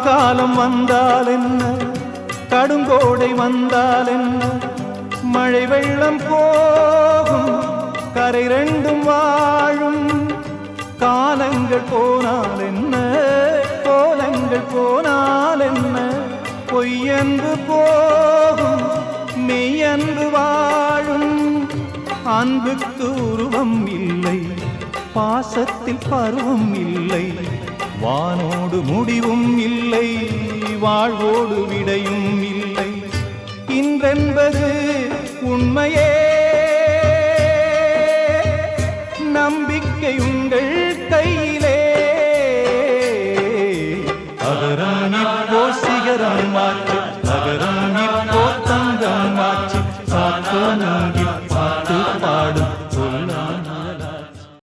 காலம் வந்தால் என்ன, கடுங்கோடை வந்தால் என்ன, மழை வெள்ளம் போகும், கரை ரெண்டும் வாழும். காலங்கள் போனால் என்ன, கோலங்கள் போனால் என்ன, பொய்யன்று போகும், மெய்யன்று வாழும். அன்புக்கு உருவம் இல்லை, பாசத்தில் பருவம் இல்லை, வானோடு முடிவும் இல்லை, வாழ்வோடு விடையும் இல்லை. இன்றென்பது உண்மையே, நம்பிக்கை உங்கள் கையில்.